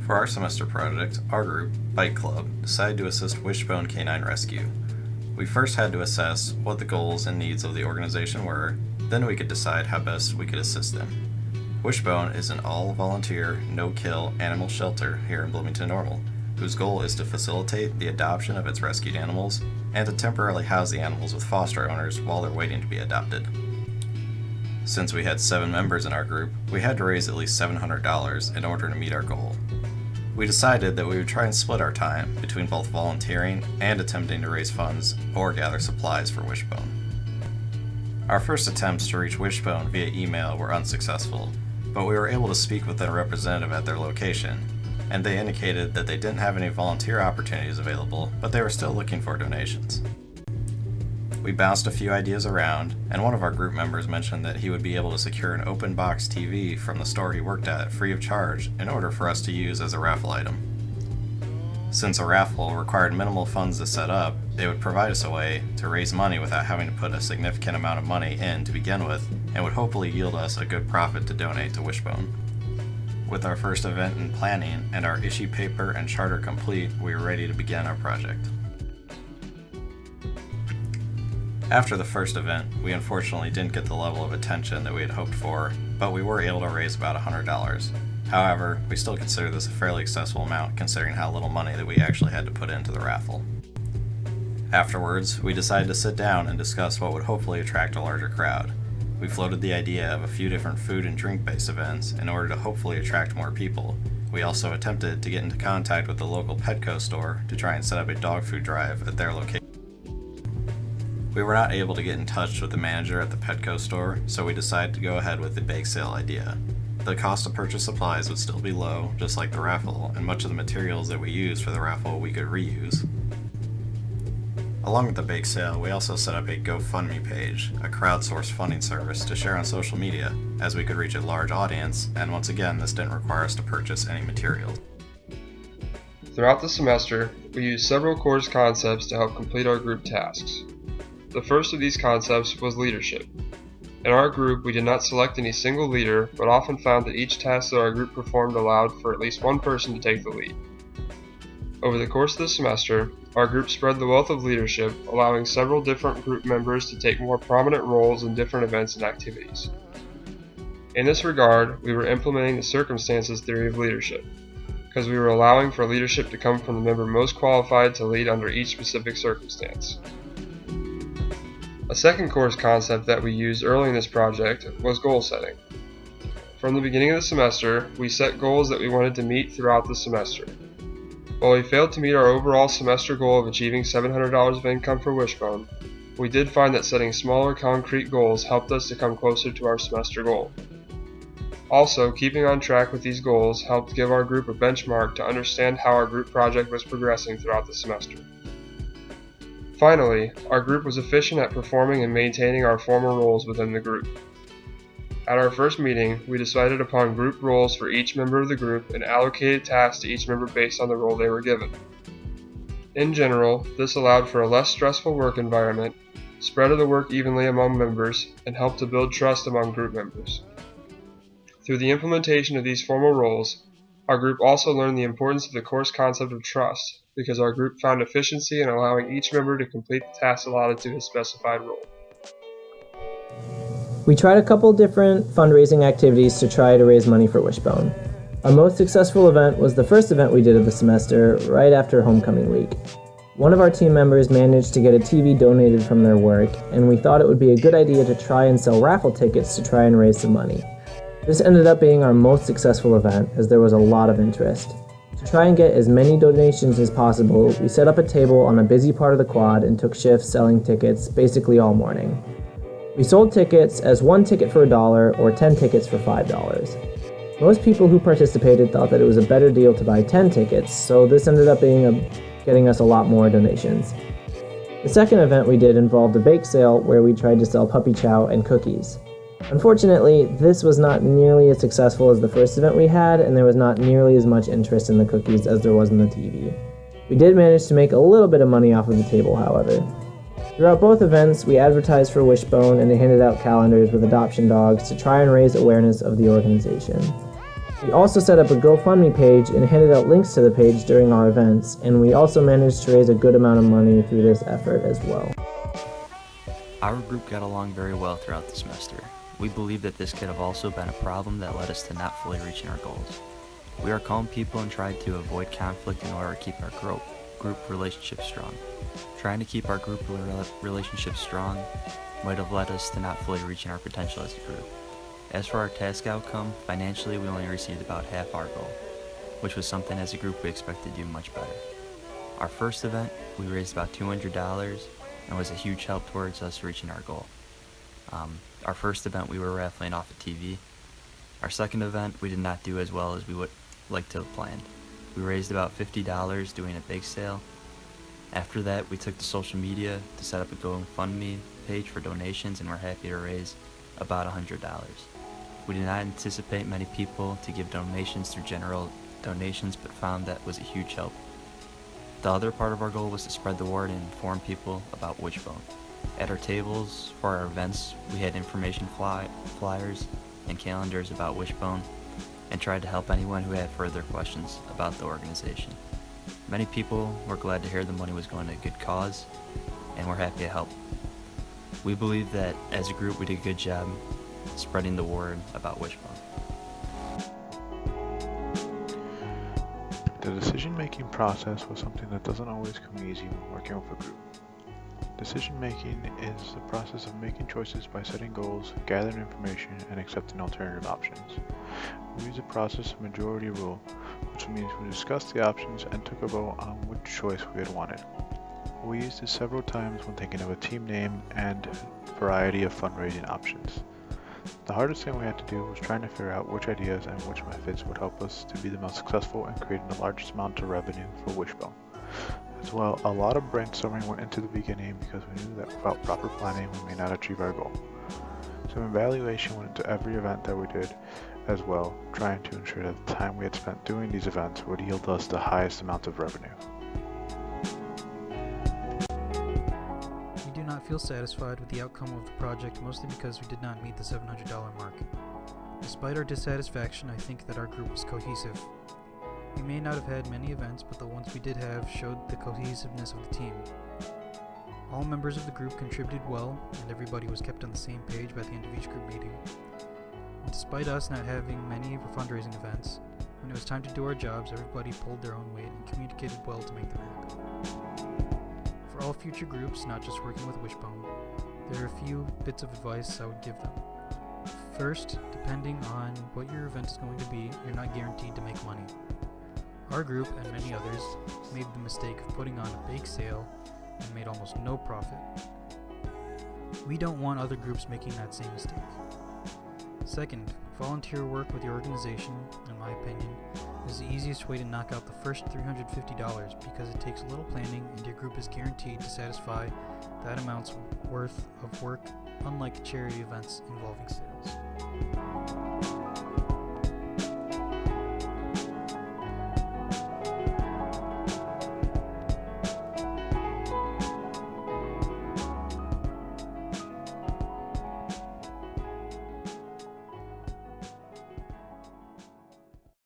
For our semester project, our group, Byte Club, decided to assist Wishbone Canine Rescue. We first had to assess what the goals and needs of the organization were, then we could decide how best we could assist them. Wishbone is an all-volunteer, no-kill animal shelter here in Bloomington Normal, whose goal is to facilitate the adoption of its rescued animals and to temporarily house the animals with foster owners while they're waiting to be adopted. Since we had 7 members in our group, we had to raise at least $700 in order to meet our goal. We decided that we would try and split our time between both volunteering and attempting to raise funds or gather supplies for Wishbone. Our first attempts to reach Wishbone via email were unsuccessful, but we were able to speak with a representative at their location, and they indicated that they didn't have any volunteer opportunities available, but they were still looking for donations. We bounced a few ideas around, and one of our group members mentioned that he would be able to secure an open box TV from the store he worked at free of charge in order for us to use as a raffle item. Since a raffle required minimal funds to set up, it would provide us a way to raise money without having to put a significant amount of money in to begin with, and would hopefully yield us a good profit to donate to Wishbone. With our first event in planning and our issue paper and charter complete, we were ready to begin our project. After the first event, we unfortunately didn't get the level of attention that we had hoped for, but we were able to raise about $100. However, we still consider this a fairly accessible amount considering how little money that we actually had to put into the raffle. Afterwards, we decided to sit down and discuss what would hopefully attract a larger crowd. We floated the idea of a few different food and drink-based events in order to hopefully attract more people. We also attempted to get into contact with the local Petco store to try and set up a dog food drive at their location. We were not able to get in touch with the manager at the Petco store, so we decided to go ahead with the bake sale idea. The cost to purchase supplies would still be low, just like the raffle, and much of the materials that we used for the raffle we could reuse. Along with the bake sale, we also set up a GoFundMe page, a crowdsourced funding service to share on social media, as we could reach a large audience, and once again, this didn't require us to purchase any materials. Throughout the semester, we used several course concepts to help complete our group tasks. The first of these concepts was leadership. In our group, we did not select any single leader, but often found that each task that our group performed allowed for at least one person to take the lead. Over the course of the semester, our group spread the wealth of leadership, allowing several different group members to take more prominent roles in different events and activities. In this regard, we were implementing the circumstances theory of leadership, because we were allowing for leadership to come from the member most qualified to lead under each specific circumstance. A second course concept that we used early in this project was goal setting. From the beginning of the semester, we set goals that we wanted to meet throughout the semester. While we failed to meet our overall semester goal of achieving $700 of income for Wishbone, we did find that setting smaller concrete goals helped us to come closer to our semester goal. Also, keeping on track with these goals helped give our group a benchmark to understand how our group project was progressing throughout the semester. Finally, our group was efficient at performing and maintaining our formal roles within the group. At our first meeting, we decided upon group roles for each member of the group and allocated tasks to each member based on the role they were given. In general, this allowed for a less stressful work environment, spread of the work evenly among members, and helped to build trust among group members. Through the implementation of these formal roles, our group also learned the importance of the course concept of trust, because our group found efficiency in allowing each member to complete the tasks allotted to his specified role. We tried a couple different fundraising activities to try to raise money for Wishbone. Our most successful event was the first event we did of the semester, right after homecoming week. One of our team members managed to get a TV donated from their work, and we thought it would be a good idea to try and sell raffle tickets to try and raise some money. This ended up being our most successful event, as there was a lot of interest. To try and get as many donations as possible, we set up a table on a busy part of the quad and took shifts selling tickets basically all morning. We sold tickets as 1 ticket for $1 or 10 tickets for $5. Most people who participated thought that it was a better deal to buy 10 tickets, so this ended up getting us a lot more donations. The second event we did involved a bake sale where we tried to sell puppy chow and cookies. Unfortunately, this was not nearly as successful as the first event we had, and there was not nearly as much interest in the cookies as there was in the TV. We did manage to make a little bit of money off of the table, however. Throughout both events, we advertised for Wishbone and they handed out calendars with adoption dogs to try and raise awareness of the organization. We also set up a GoFundMe page and handed out links to the page during our events, and we also managed to raise a good amount of money through this effort as well. Our group got along very well throughout the semester. We believe that this could have also been a problem that led us to not fully reaching our goals. We are calm people and tried to avoid conflict in order to keep our group relationships strong. Trying to keep our group relationships strong might have led us to not fully reaching our potential as a group. As for our task outcome, financially we only received about half our goal, which was something as a group we expected to do much better. Our first event, we raised about $200 and was a huge help towards us reaching our goal. Our first event, we were raffling off a TV. Our second event, we did not do as well as we would like to have planned. We raised about $50 doing a bake sale. After that, we took to social media to set up a GoFundMe page for donations, and we're happy to raise about $100. We did not anticipate many people to give donations through general donations, but found that was a huge help. The other part of our goal was to spread the word and inform people about Wishbone. At our tables for our events, we had information flyers and calendars about Wishbone and tried to help anyone who had further questions about the organization. Many people were glad to hear the money was going to a good cause, and we're happy to help. We believe that as a group we did a good job spreading the word about Wishbone. The decision-making process was something that doesn't always come easy when working with a group. Decision-making is the process of making choices by setting goals, gathering information, and accepting alternative options. We use the process of majority rule, which means we discussed the options and took a vote on which choice we had wanted. We used this several times when thinking of a team name and a variety of fundraising options. The hardest thing we had to do was trying to figure out which ideas and which methods would help us to be the most successful in creating the largest amount of revenue for Wishbone. As well, a lot of brainstorming went into the beginning because we knew that without proper planning we may not achieve our goal. Some evaluation went into every event that we did as well, trying to ensure that the time we had spent doing these events would yield us the highest amount of revenue. We do not feel satisfied with the outcome of the project, mostly because we did not meet the $700 mark. Despite our dissatisfaction, I think that our group was cohesive. We may not have had many events, but the ones we did have showed the cohesiveness of the team. All members of the group contributed well, and everybody was kept on the same page by the end of each group meeting. And despite us not having many fundraising events, when it was time to do our jobs, everybody pulled their own weight and communicated well to make them happen. For all future groups, not just working with Wishbone, there are a few bits of advice I would give them. First, depending on what your event is going to be, you're not guaranteed to make money. Our group, and many others, made the mistake of putting on a bake sale and made almost no profit. We don't want other groups making that same mistake. Second, volunteer work with your organization, in my opinion, is the easiest way to knock out the first $350 because it takes little planning and your group is guaranteed to satisfy that amount's worth of work, unlike charity events involving sales.